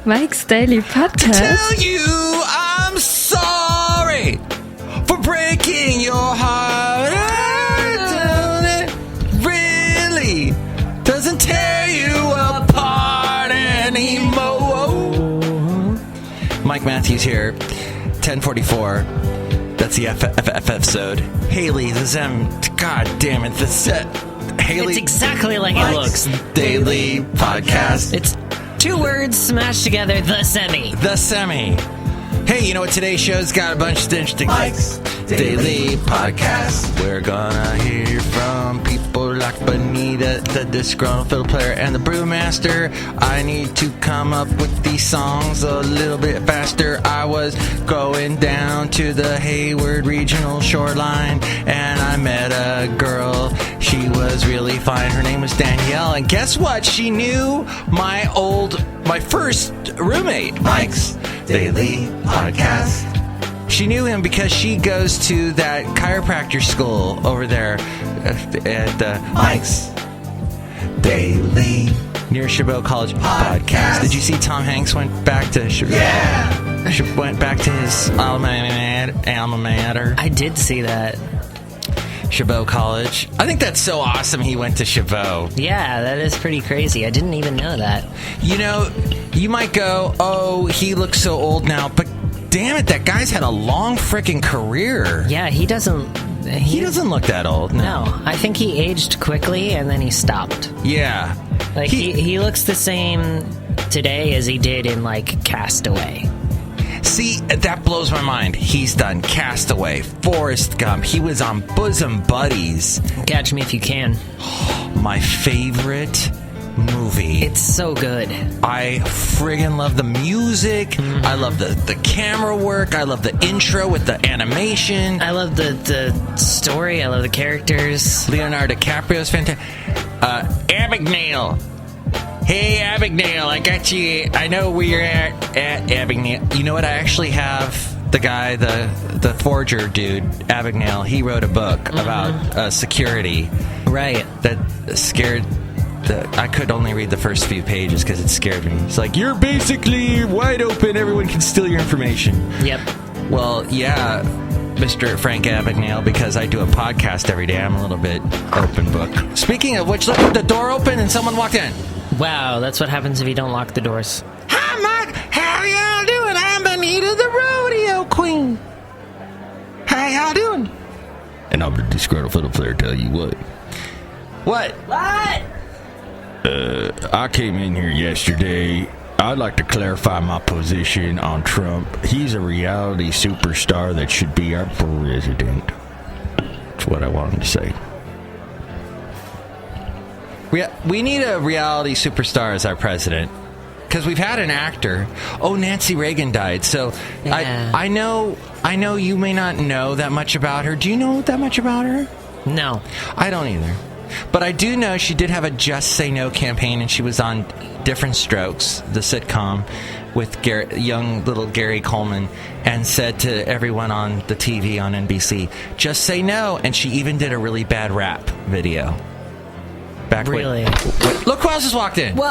Mike's Daily Podcast. Tell you I'm sorry for breaking your heart. It really doesn't tear you apart anymore. Mike Matthews here, 1044. That's the episode. Hayley, Thesemi. God damn it, the set. Hayley. It's exactly like it looks. Daily Podcast. It's 2 words smashed together, Thesemi. Thesemi. Hey, you know what? Today's show's got a bunch of interesting Mike's Daily Podcast. We're gonna hear from people like Benita, the Disgruntled Fiddle player, and the Brewmaster. I need to come up with these songs a little bit faster. I was going down to the Hayward Regional Shoreline, and I met a girl. She was really fine. Her name was Danielle, and guess what? She knew my first roommate, Mike's Daily Podcast. She knew him because she goes to that chiropractor school over there at Mike's Daily near Chabot College Podcast. Did you see Tom Hanks went back to Chabot? Yeah! Went back to his alma mater. I did see that. Chabot College. I think that's so awesome he went to Chabot. Yeah, that is pretty crazy. I didn't even know that. You know, you might go, oh, he looks so old now, but damn it, that guy's had a long freaking career. Yeah, he doesn't look that old. No, I think he aged quickly and then he stopped. Yeah. Like, he looks the same today as he did in, like, Castaway. See, that blows my mind. He's done Castaway, Forrest Gump. He was on Bosom Buddies. Catch Me If You Can. My favorite movie. It's so good. I friggin' love the music. Mm-hmm. I love the camera work. I love the intro with the animation. I love the story. I love the characters. Leonardo DiCaprio's fantastic. Abigail. Hey, Abigail, I got you. I know where you're at Abigail. You know what? I actually have the guy, the forger dude, Abigail. He wrote a book about security. Right. That scared... I could only read the first few pages because it scared me. It's like, you're basically wide open. Everyone can steal your information. Yep. Well, yeah, Mr. Frank Abagnale, because I do a podcast every day. I'm a little bit open book. Speaking of which, look at the door open and someone walked in. Wow, that's what happens if you don't lock the doors. Hi, Mike. How y'all doing? I'm Benita, the rodeo queen. How y'all doing? And I'm the Disgruntled Fiddle player, tell you what. What? I came in here yesterday. I'd like to clarify my position on Trump. He's a reality superstar that should be our president. That's what I wanted to say. We need a reality superstar as our president. Because we've had an actor. Oh, Nancy Reagan died. So yeah. I know you may not know that much about her. Do you know that much about her? No. I don't either. But I do know she did have a Just Say No campaign, and she was on Different Strokes, the sitcom, with young little Gary Coleman, and said to everyone on the TV on NBC, just say no. And she even did a really bad rap video. Really? Look who else just walked in. Whoa.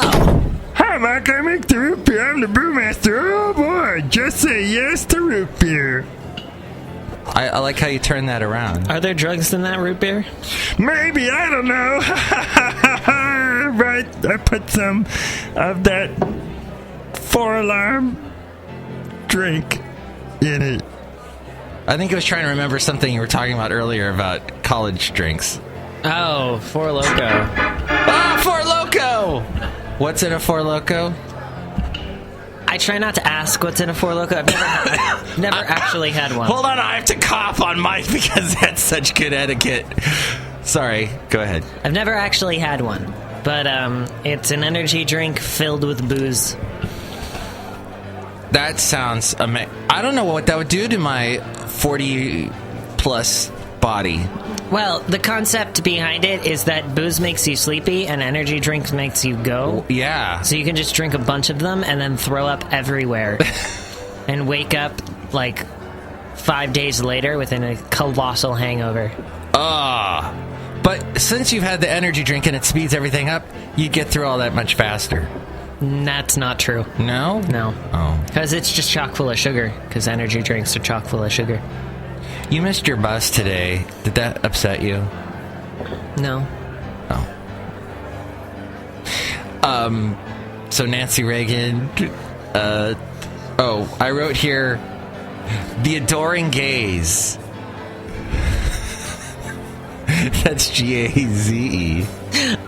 Hi, Mike. I make the root beer. I'm the brewmaster. Oh, boy. Just say yes to root beer. I like how you turn that around. Are there drugs in that root beer? Maybe. I don't know. Right. I put some of that 4-alarm drink in it. I think I was trying to remember something you were talking about earlier about college drinks. Oh, Four Loko. Ah, Four Loko! What's in a Four Loko? I try not to ask what's in a Four Loko. I've never actually had one. Hold on, I have to cough on Mike because that's such good etiquette. Sorry, go ahead. I've never actually had one, but it's an energy drink filled with booze. That sounds amazing. I don't know what that would do to my 40-plus body. Well, the concept behind it is that booze makes you sleepy and energy drinks makes you go. Yeah. So you can just drink a bunch of them and then throw up everywhere and wake up like 5 days later with a colossal hangover. But since you've had the energy drink and it speeds everything up, you get through all that much faster. That's not true. No? No. Oh. Because it's just chock full of sugar. Because energy drinks are chock full of sugar. You missed your bus today. Did that upset you? No. Oh. So Nancy Reagan... I wrote here... The adoring gaze. That's G-A-Z-E.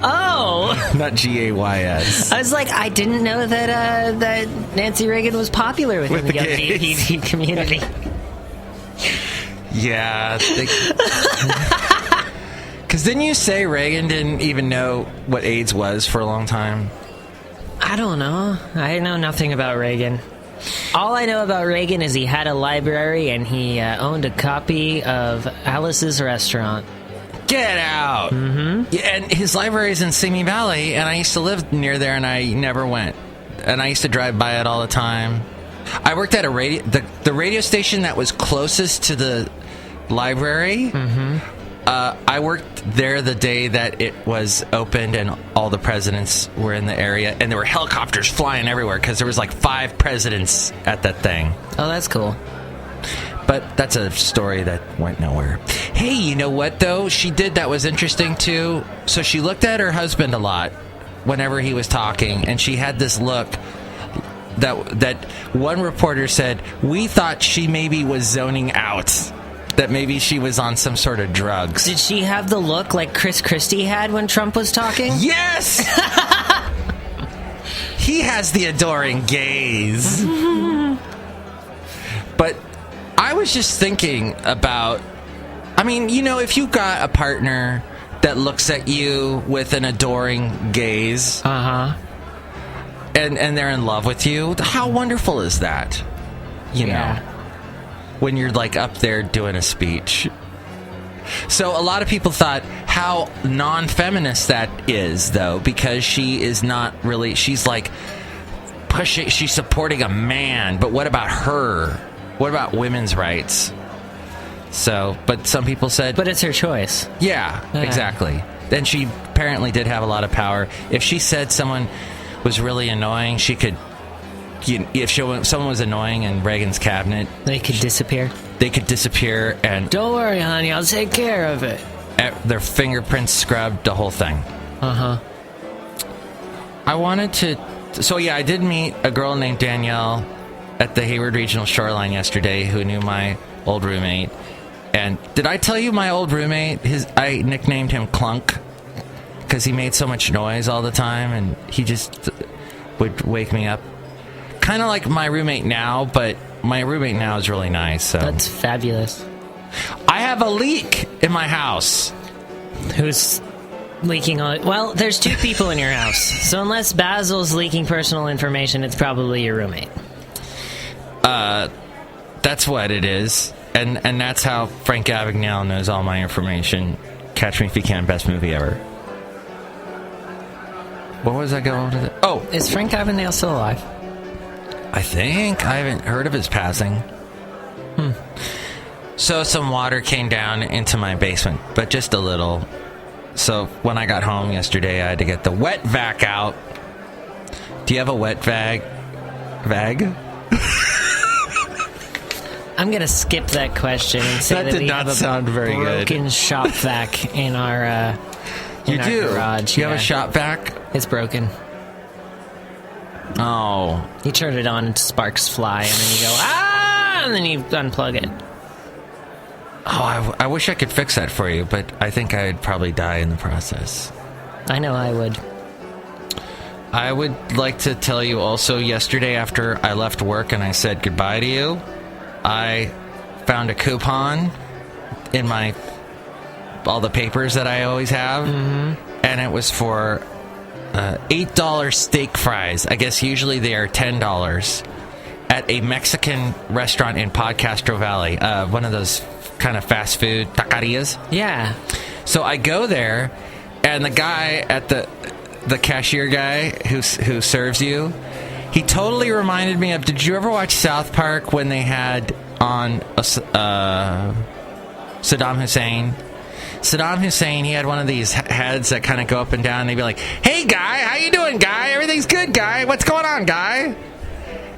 Oh! Not G-A-Y-S. I was like, I didn't know that Nancy Reagan was popular within the young gays. LGBT community. Yeah. Because didn't you say Reagan didn't even know what AIDS was for a long time? I don't know. I know nothing about Reagan. All I know about Reagan is he had a library and he owned a copy of Alice's Restaurant. Get out! Mm-hmm. Yeah, and his library is in Simi Valley, and I used to live near there, and I never went. And I used to drive by it all the time. I worked at the radio station that was closest to the library. Mm-hmm. I worked there the day that it was opened and all the presidents were in the area, and there were helicopters flying everywhere because there was like 5 presidents at that thing. Oh, that's cool. But that's a story that went nowhere. Hey, you know what, though? She did that was interesting, too. So she looked at her husband a lot whenever he was talking, and she had this look that one reporter said, we thought she maybe was zoning out, that maybe she was on some sort of drugs. Did she have the look like Chris Christie had when Trump was talking? Yes! He has the adoring gaze. But I was just thinking about, I mean, you know, if you got a partner that looks at you with an adoring gaze, and they're in love with you, how wonderful is that? You know, when you're like up there doing a speech. So a lot of people thought how non-feminist that is, though, because she is not really, she's like pushing, she's supporting a man, but what about her? What about women's rights? So, but some people said... But it's her choice. Yeah, exactly. Then she apparently did have a lot of power. If she said someone was really annoying, she could... if someone was annoying in Reagan's cabinet... They could disappear. They could disappear and... Don't worry, honey, I'll take care of it. Their fingerprints scrubbed, the whole thing. I wanted to... So, yeah, I did meet a girl named Danielle at the Hayward Regional Shoreline yesterday who knew my old roommate. And did I tell you my old roommate, I nicknamed him Clunk because he made so much noise all the time and he just would wake me up. Kind of like my roommate now, but my roommate now is really nice. So. That's fabulous. I have a leak in my house. Who's leaking on... Well, there's 2 people in your house. So unless Basil's leaking personal information, it's probably your roommate. That's what it is. And that's how Frank Abagnale knows all my information. Catch Me If You Can, best movie ever. What was I going to... Oh! Is Frank Abagnale still alive? I think. I haven't heard of his passing. So some water came down into my basement, but just a little. So when I got home yesterday, I had to get the wet vac out. Do you have a wet vag? I'm going to skip that question and say that we have a broken shop vac in our garage. You have a shop vac? It's broken. Oh. You turn it on and sparks fly, and then you go, ah! And then you unplug it. Oh, I wish I could fix that for you, but I think I'd probably die in the process. I know I would. I would like to tell you also, yesterday after I left work and I said goodbye to you, I found a coupon in all the papers that I always have, and it was for $8 steak fries. I guess usually they are $10 at a Mexican restaurant in Podcastro Valley, one of those kind of fast food taquerias. Yeah. So I go there, and the guy at the cashier guy who serves you, he totally reminded me of, did you ever watch South Park when they had on Saddam Hussein. Saddam Hussein, he had one of these heads that kind of go up and down. And they'd be like, "Hey, guy, how you doing, guy? Everything's good, guy. What's going on, guy?"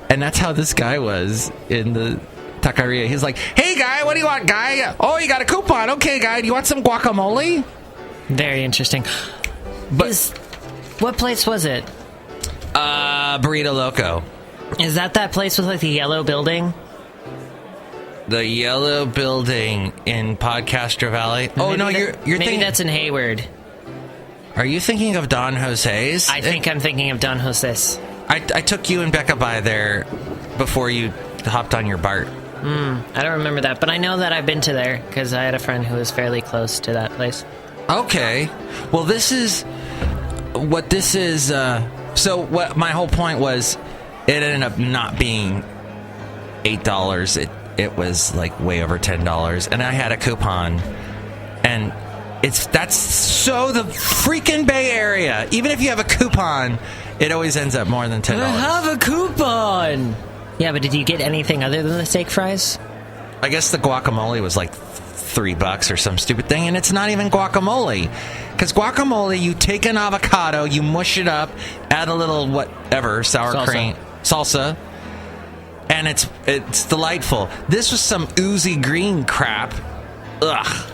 And that's how this guy was in the taqueria. He's like, "Hey, guy, what do you want, guy? Oh, you got a coupon. Okay, guy, do you want some guacamole?" Very interesting. But What place was it? Burrito Loco. Is that place with, like, the yellow building? The yellow building in Podcaster Valley. Oh, no, you're maybe thinking... that's in Hayward. Are you thinking of Don Jose's? I think I'm thinking of Don Jose's. I took you and Becca by there before you hopped on your BART. I don't remember that, but I know that I've been to there because I had a friend who was fairly close to that place. Okay. Well, this is... So what my whole point was, it ended up not being $8. It was like way over $10, and I had a coupon, and that's so the freaking Bay Area. Even if you have a coupon, it always ends up more than $10. I have a coupon. Yeah, but did you get anything other than the steak fries? I guess the guacamole was like $3 or some stupid thing, and it's not even guacamole. Because guacamole, you take an avocado, you mush it up, add a little whatever, sour cream, salsa, and it's delightful. This was some oozy green crap. Ugh.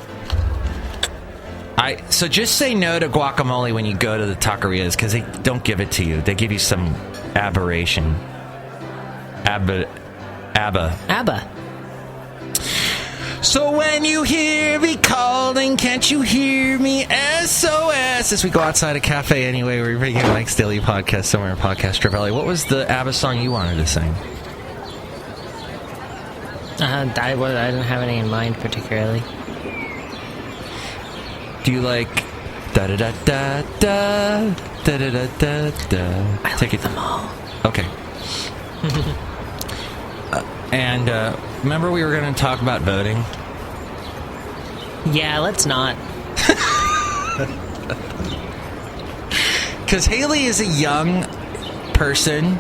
So just say no to guacamole when you go to the taquerias, because they don't give it to you. They give you some aberration. ABBA. So when you hear me calling, can't you hear me? SOS. As we go outside a cafe anyway, we're bringing Mike's Daily Podcast somewhere in Podcaster Valley. What was the ABBA song you wanted to sing? I didn't have any in mind particularly. Do you like da da da da da da da da da da? I like them all. Okay. And remember we were going to talk about voting? Yeah, let's not. Because Hayley is a young person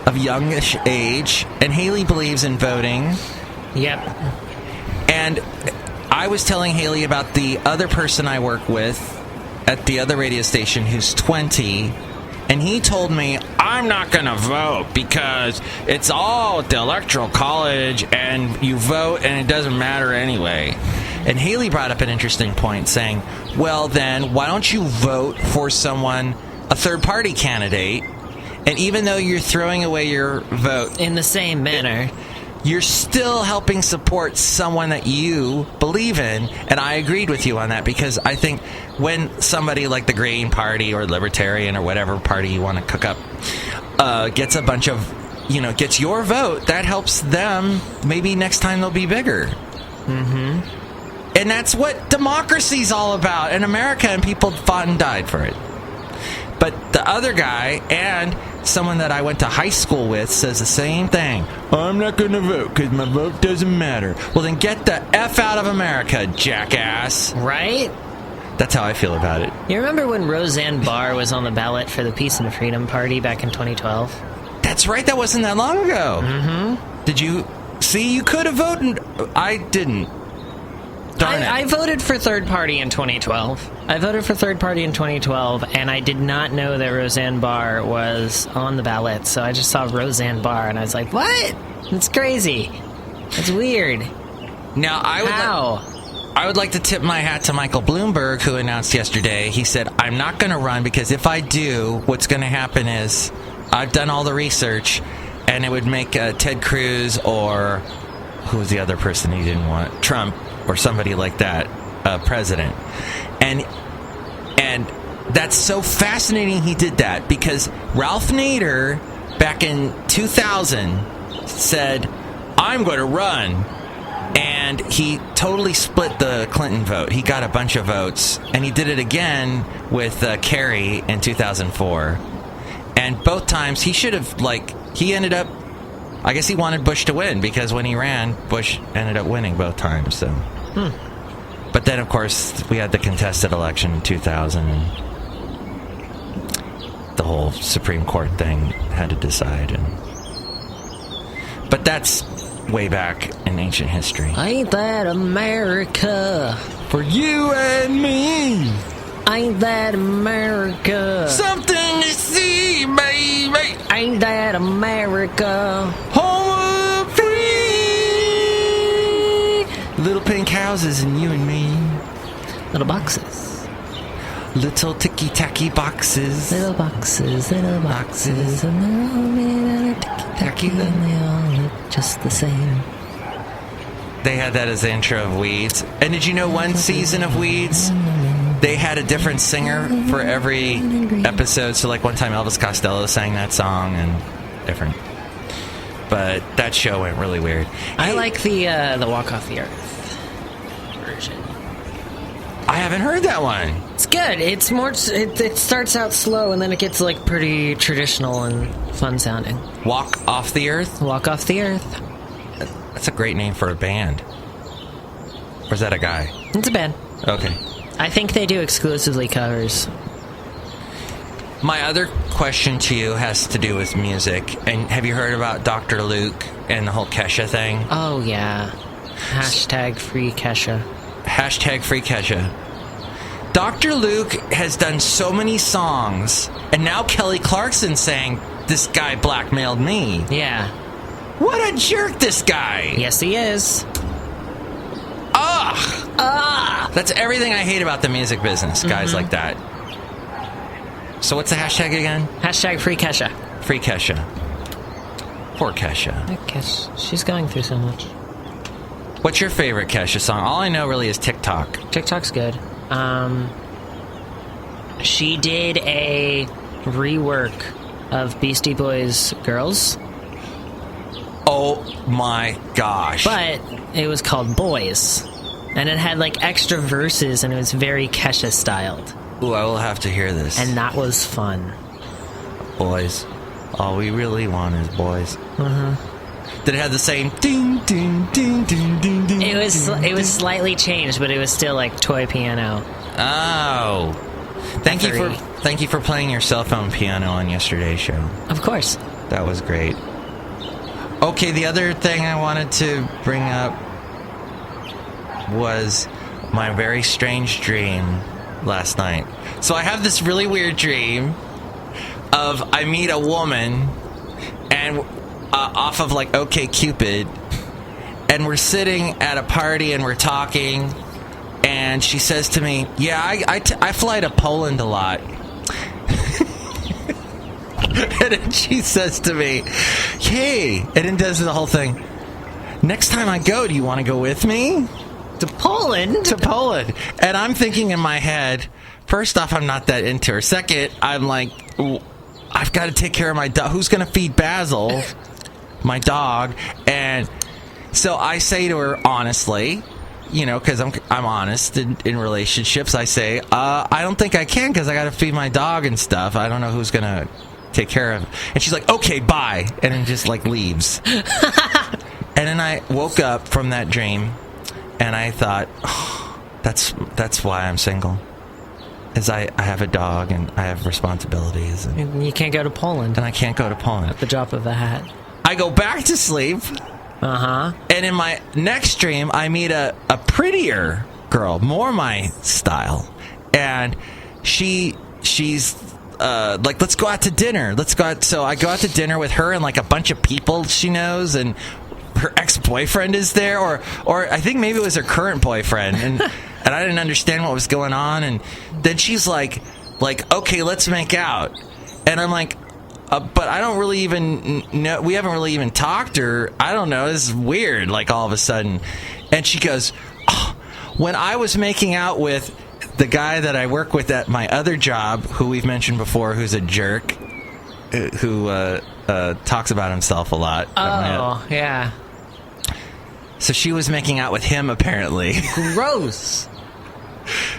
of youngish age, and Hayley believes in voting. Yep. And I was telling Hayley about the other person I work with at the other radio station who's 20, and he told me, I'm not going to vote because it's all at the Electoral College and you vote and it doesn't matter anyway. And Hayley brought up an interesting point saying, well then, why don't you vote for someone, a third-party candidate, and even though you're throwing away your vote... in the same manner... you're still helping support someone that you believe in, and I agreed with you on that, because I think when somebody like the Green Party or Libertarian or whatever party you want to cook up gets a bunch of, gets your vote, that helps them. Maybe next time they'll be bigger. Mm-hmm. And that's what democracy's all about in America, and people fought and died for it. But the other guy, and someone that I went to high school with, says the same thing. I'm not going to vote because my vote doesn't matter. Well, then get the F out of America, jackass. Right? That's how I feel about it. You remember when Roseanne Barr was on the ballot for the Peace and Freedom Party back in 2012? That's right. That wasn't that long ago. Mm-hmm. Did you... See, you could have voted. I didn't. Darn it. I voted for third party in 2012. And I did not know that Roseanne Barr was on the ballot, so I just saw Roseanne Barr, and I was like, what? That's crazy. That's weird. Now, I would like to tip my hat to Michael Bloomberg, who announced yesterday. He said, I'm not going to run because if I do, what's going to happen is I've done all the research, and it would make Ted Cruz or who was the other person he didn't want? Trump or somebody like that president. And that's so fascinating he did that, because Ralph Nader back in 2000 said, I'm going to run. And he totally split the Clinton vote. He got a bunch of votes. And he did it again with Kerry in 2004. And both times he should have, he ended up, I guess he wanted Bush to win, because when he ran, Bush ended up winning both times. So. But then, of course, we had the contested election in 2000, and the whole Supreme Court thing had to decide. But that's way back in ancient history. Ain't that America? For you and me. Ain't that America? Something to see, baby. Ain't that America? Home of free. Little pink houses and you and me. Little boxes. Little ticky-tacky boxes. Little boxes, and they're all made out of ticky-tacky, and they all look just the same. They had that as the intro of Weeds. And did you know one season of Weeds, they had a different singer for every episode? So like one time Elvis Costello sang that song and different. But that show went really weird. I like the Walk Off the Earth version. I haven't heard that one. It's good. It's more. It starts out slow and then it gets like pretty traditional and fun sounding. Walk Off the Earth? Walk Off the Earth. That's a great name for a band. Or is that a guy? It's a band. Okay. I think they do exclusively covers. My other question to you has to do with music. And have you heard about Dr. Luke and the whole Kesha thing? Oh, yeah. Hashtag free Kesha. Hashtag free Kesha. Dr. Luke has done so many songs, and now Kelly Clarkson's saying, this guy blackmailed me. Yeah. What a jerk, this guy. Yes, he is. Ugh. That's everything I hate about the music business, guys like that. So what's the hashtag again? Hashtag free Kesha. Free Kesha. Poor Kesha. I guess she's going through so much. What's your favorite Kesha song? All I know really is TikTok. TikTok's good. She did a rework of Beastie Boys' Girls. Oh my gosh. But it was called Boys. And it had like extra verses and it was very Kesha styled. Ooh, I will have to hear this. And that was fun. Boys. All we really want is boys. Did it have the same ding ding ding ding ding ding? It was slightly changed, but it was still like toy piano. Oh. Thank you for playing your cell phone piano on yesterday's show. Of course. That was great. Okay, the other thing I wanted to bring up was my very strange dream last night. So I have this really weird dream of I meet a woman and off of like OkCupid, and we're sitting at a party and we're talking, and she says to me, yeah, I fly to Poland a lot. And then she says to me, hey, and then does the whole thing, next time I go, do you want to go with me? To Poland? To Poland. And I'm thinking in my head, first off, I'm not that into her. Second, I'm like, I've got to take care of my dog. Who's going to feed Basil? My dog. And so I say to her honestly, you know, because I'm honest in relationships, I say, I don't think I can because I got to feed my dog and stuff. I don't know who's going to take care of it. And she's like, okay, bye. And then just like leaves. And then I woke up from that dream and I thought, oh, that's why I'm single. Is I have a dog and I have responsibilities. And you can't go to Poland. And I can't go to Poland. At the drop of a hat. I go back to sleep. And in my next dream, I meet a prettier girl, more my style. And she's like, let's go out to dinner. Let's go out. So I go out to dinner with her and like a bunch of people she knows, and her ex-boyfriend is there, or I think maybe it was her current boyfriend, and I didn't understand what was going on. And then she's like, okay, let's make out. And I'm like, but I don't really even know. We haven't really even talked, or I don't know. This is weird. Like all of a sudden, and she goes, oh, when I was making out with the guy that I work with at my other job, who we've mentioned before, who's a jerk, who talks about himself a lot. Oh, yeah. So she was making out with him, apparently. Gross.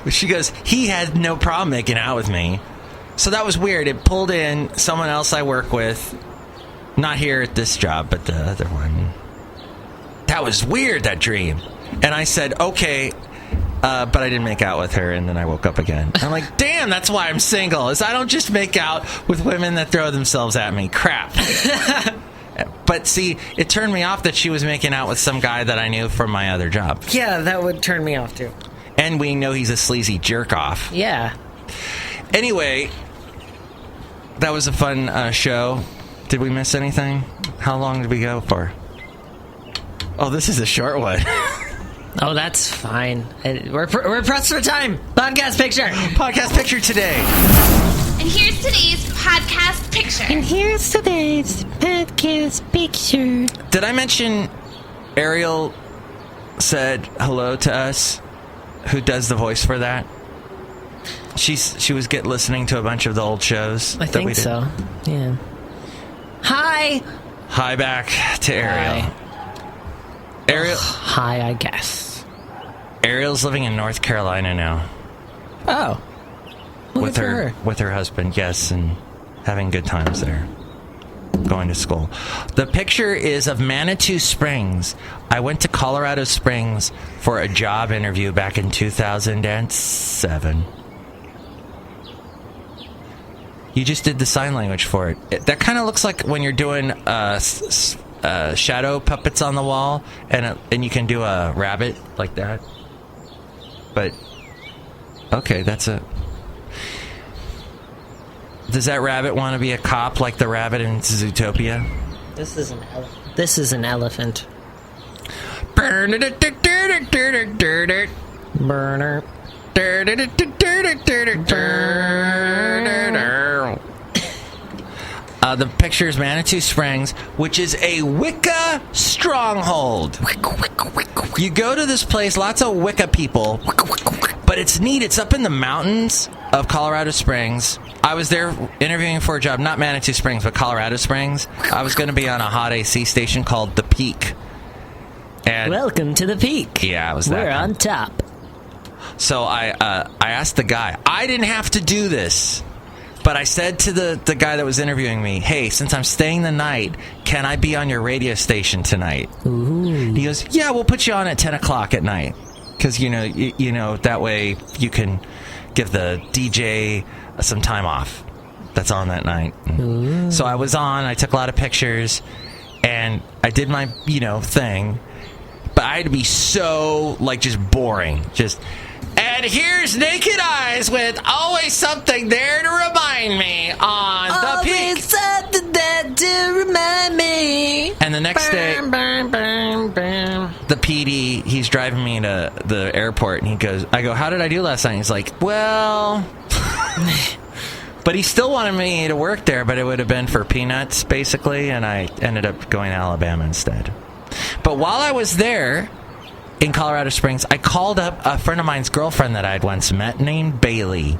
She goes, he had no problem making out with me. So that was weird. It pulled in someone else I work with. Not here at this job, but the other one. That was weird, that dream. And I said, okay, but I didn't make out with her, and then I woke up again. I'm like, damn, that's why I'm single, is I don't just make out with women that throw themselves at me. Crap. But see, it turned me off that she was making out with some guy that I knew from my other job. Yeah, that would turn me off too. And we know he's a sleazy jerk-off. Yeah. Anyway, that was a fun show. Did we miss anything? How long did we go for? Oh, this is a short one. Oh, that's fine. We're pressed for time. Podcast picture. Podcast picture today. And here's today's podcast picture. Did I mention Ariel said hello to us? Who does the voice for that? She was listening to a bunch of the old shows. I think so. Yeah. Hi. Hi back to Ariel. Hi. Ariel. Hi, I guess. Ariel's living in North Carolina now. Oh. With her husband, yes, and having good times there. Going to school. The picture is of Manitou Springs. I went to Colorado Springs for a job interview back in 2007. You just did the sign language for it. That kind of looks like when you're doing shadow puppets on the wall, and you can do a rabbit like that. But okay, that's a. Does that rabbit want to be a cop like the rabbit in Zootopia? This is an elephant. This is an elephant. Burner. The picture is Manitou Springs, which is a Wicca stronghold. You go to this place, lots of Wicca people, but it's neat. It's up in the mountains of Colorado Springs. I was there interviewing for a job, not Manitou Springs, but Colorado Springs. I was going to be on a hot AC station called The Peak. And welcome to The Peak. Yeah, it was that. We're on top. So I asked the guy. I didn't have to do this. But I said to the guy that was interviewing me, hey, since I'm staying the night, can I be on your radio station tonight? Ooh. He goes, yeah, we'll put you on at 10 o'clock at night. Because, you know, that way you can give the DJ some time off that's on that night. Ooh. So I was on, I took a lot of pictures, and I did my, thing. But I had to be so, just boring. And here's Naked Eyes with Always Something There to Remind Me on The Peak. Always something there to remind me. And the next day, the PD, he's driving me to the airport, and I go, how did I do last night? He's like, well... But he still wanted me to work there, but it would have been for peanuts, basically, and I ended up going to Alabama instead. But while I was there... in Colorado Springs, I called up a friend of mine's girlfriend that I had once met named Bailey.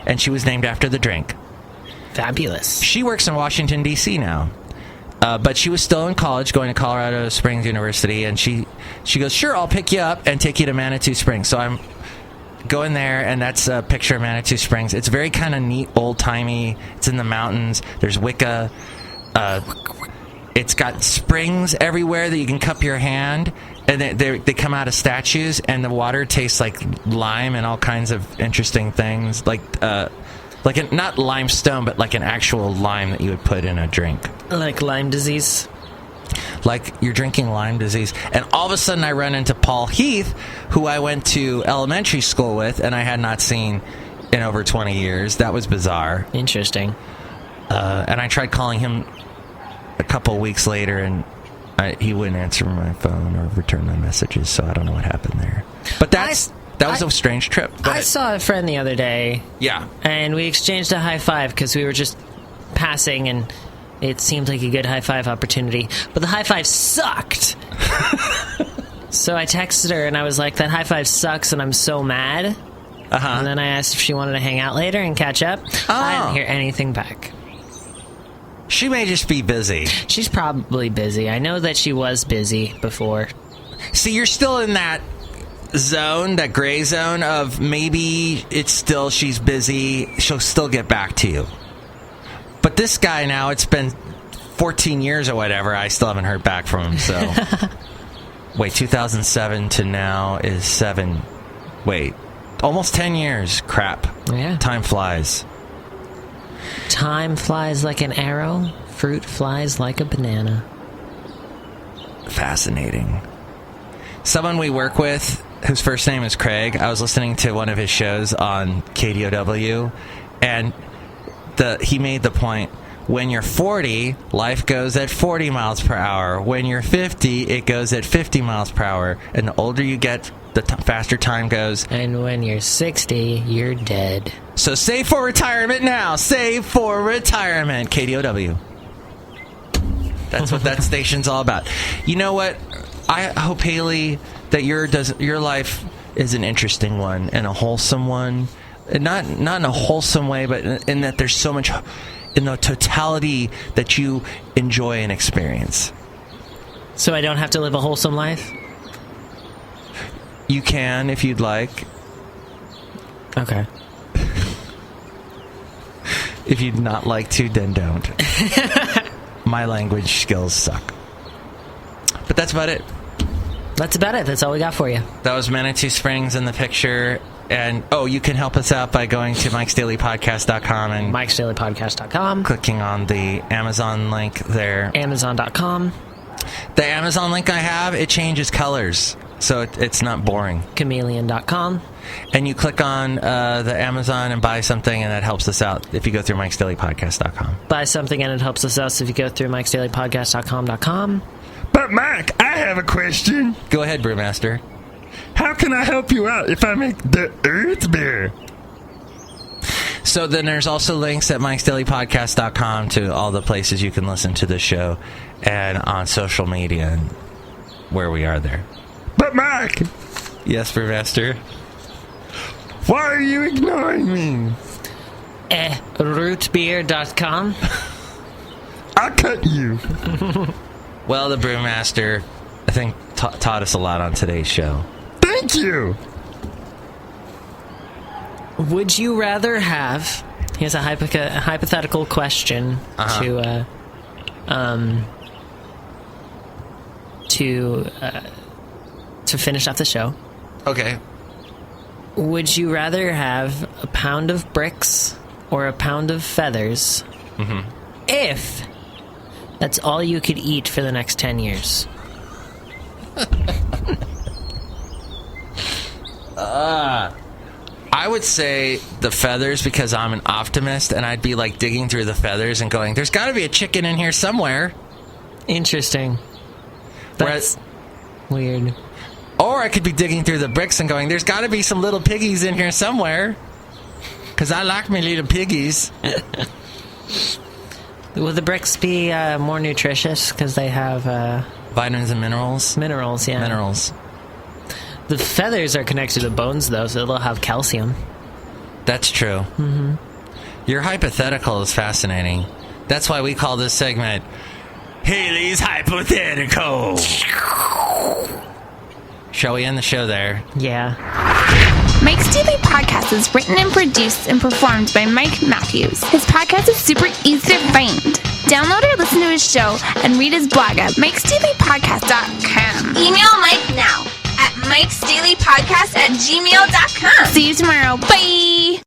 And she was named after the drink. Fabulous. She works in Washington, D.C. now. But she was still in college, going to Colorado Springs University. And she goes, sure, I'll pick you up and take you to Manitou Springs. So I'm going there, and that's a picture of Manitou Springs. It's very kind of neat, old-timey. It's in the mountains. There's Wicca. It's got springs everywhere that you can cup your hand. And they come out of statues, and the water tastes like lime and all kinds of interesting things, not limestone, but like an actual lime that you would put in a drink. Like Lyme disease? Like you're drinking Lyme disease. And all of a sudden I run into Paul Heath, who I went to elementary school with, and I had not seen in over 20 years. That was bizarre. Interesting. And I tried calling him a couple weeks later, and he wouldn't answer my phone or return my messages, so I don't know what happened there. But that was a strange trip. I saw a friend the other day. Yeah. And we exchanged a high five because we were just passing, and it seemed like a good high five opportunity. But the high five sucked. So I texted her, and I was like, that high five sucks, and I'm so mad. Uh-huh. And then I asked if she wanted to hang out later and catch up. Oh. I didn't hear anything back. She may just be busy. She's probably busy. I know that she was busy before. See, you're still in that zone, that gray zone of maybe she's busy. She'll still get back to you. But this guy now, it's been 14 years or whatever. I still haven't heard back from him, so. Wait, 2007 to now is almost 10 years. Crap. Yeah. Time flies. Time flies like an arrow. Fruit flies like a banana. fascinating. Someone we work with, whose first name is Craig, I was listening to one of his shows on KDOW, and he made the point, when you're 40, life goes at 40 miles per hour. When you're 50, it goes at 50 miles per hour. And the older you get, the faster time goes. And when you're 60, you're dead. So save for retirement now. Save for retirement. KDOW. That's what that station's all about. You know what? I hope, Hayley, that your life is an interesting one and a wholesome one. Not in a wholesome way, but in that there's so much in the totality that you enjoy and experience. So I don't have to live a wholesome life? You can if you'd like. Okay. If you'd not like to, then don't. My language skills suck. But that's about it. That's about it. That's all we got for you. That was Manitou Springs in the picture. And, you can help us out by going to MIKEs-DAILY-PODCAST.com and MIKEs-DAILY-PODCAST.com. clicking on the Amazon link there. Amazon.com. The Amazon link I have, it changes colors, so it's not boring. Chameleon.com. And you click on the Amazon and buy something, and that helps us out if you go through MIKEs-DAILY-PODCAST.com. Buy something, and it helps us out if you go through MIKEs-DAILY-PODCAST.com. But, Mike, I have a question. Go ahead, Brewmaster. How can I help you out if I make the Earth beer? So then there's also links at MIKEs-DAILY-PODCAST.com to all the places you can listen to the show and on social media and where we are there. But, Mike! Yes, Brewmaster? Why are you ignoring me? Rootbeer.com. I cut you. Well, the Brewmaster, I think, taught us a lot on today's show. Thank you. Would you rather have... Here's a hypothetical question to finish off the show. Okay. Would you rather have a pound of bricks or a pound of feathers if that's all you could eat for the next 10 years? I would say the feathers because I'm an optimist, and I'd be like digging through the feathers and going, there's got to be a chicken in here somewhere. Interesting. That's weird. Or I could be digging through the bricks and going, there's got to be some little piggies in here somewhere. Because I like my little piggies. Will the bricks be more nutritious because they have... vitamins and minerals? Minerals, yeah. Minerals. The feathers are connected to bones, though, so they'll have calcium. That's true. Mm-hmm. Your hypothetical is fascinating. That's why we call this segment Hayley's Hypothetical. Shall we end the show there? Yeah. Mike's Daily Podcast is written and produced and performed by Mike Matthews. His podcast is super easy to find. Download or listen to his show and read his blog at MIKEs-DAILY-PODCAST.com. Email Mike now at MIKEs-DAILY-PODCAST@gmail.com. See you tomorrow. Bye!